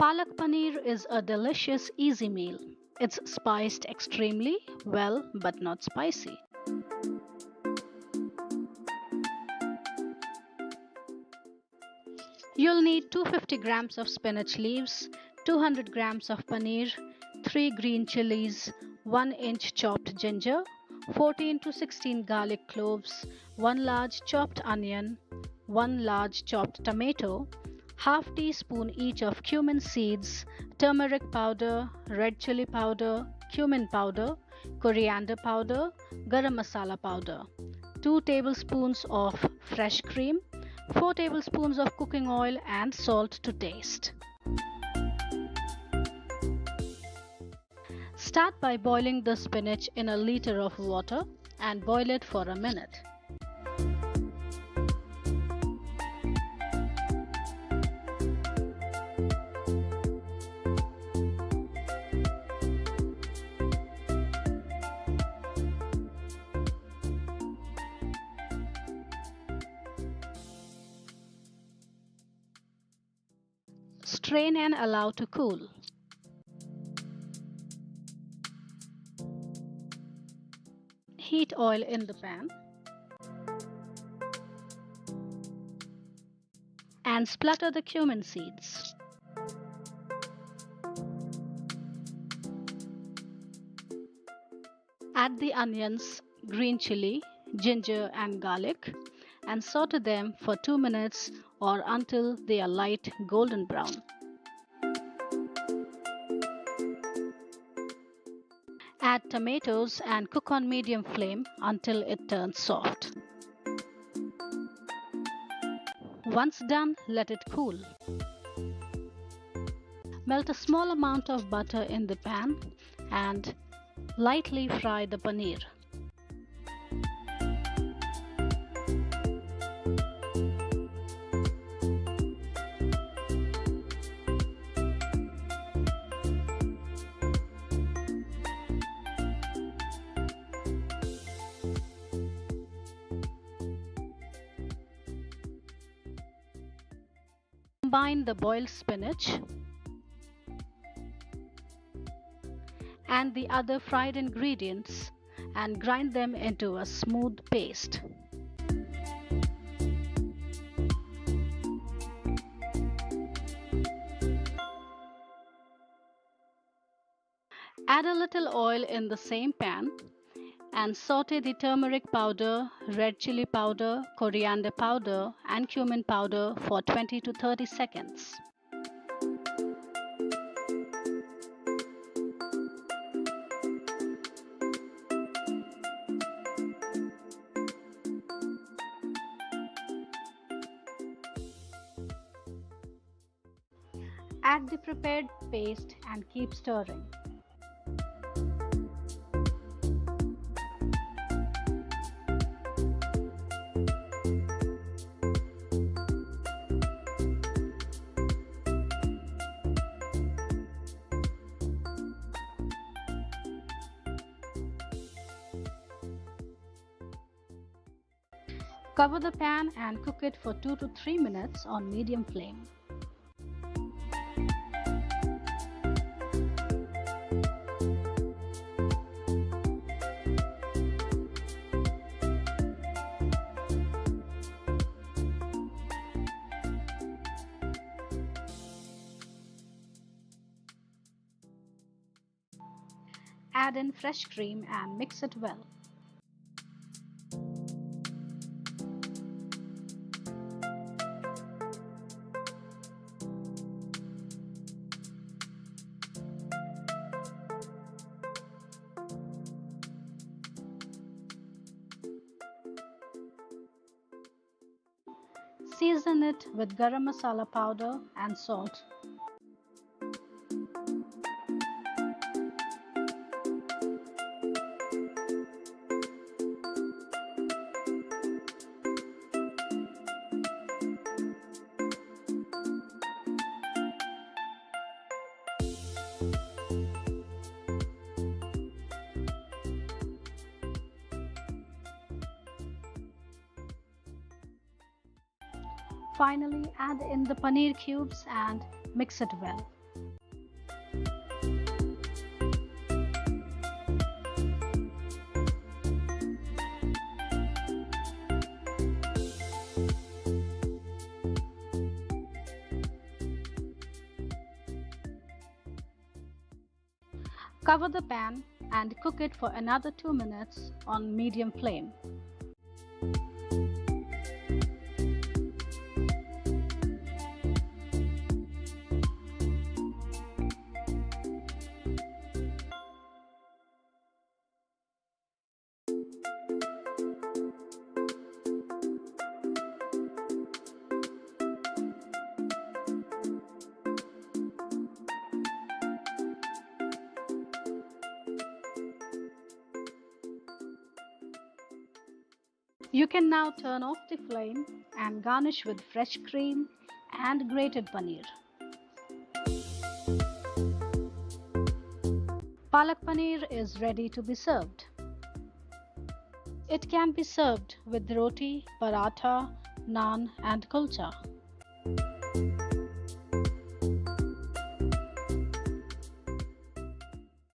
Palak Paneer is a delicious, easy meal. It's spiced extremely well but not spicy. You'll need 250 grams of spinach leaves, 200 grams of paneer, 3 green chilies, 1 inch chopped ginger, 14 to 16 garlic cloves, 1 large chopped onion, 1 large chopped tomato, half teaspoon each of cumin seeds, turmeric powder, red chilli powder, cumin powder, coriander powder, garam masala powder, 2 tablespoons of fresh cream, 4 tablespoons of cooking oil and salt to taste. Start by boiling the spinach in a liter of water and boil it for a minute. Strain and allow to cool. Heat oil in the pan and splatter the cumin seeds. Add the onions, green chili, ginger and garlic and saute them for 2 minutes or until they are light golden brown. Add tomatoes and cook on medium flame until it turns soft. Once done, let it cool. Melt a small amount of butter in the pan and lightly fry the paneer. Combine the boiled spinach and the other fried ingredients and grind them into a smooth paste. Add a little oil in the same pan and saute the turmeric powder, red chili powder, coriander powder and cumin powder for 20 to 30 seconds. Add the prepared paste and keep stirring. Cover the pan and cook it for 2 to 3 minutes on medium flame. Add in fresh cream and mix it well. Season it with garam masala powder and salt. Finally, add in the paneer cubes and mix it well. Cover the pan and cook it for another 2 minutes on medium flame. You can now turn off the flame and garnish with fresh cream and grated paneer. Palak paneer is ready to be served. It can be served with roti, paratha, naan and kulcha.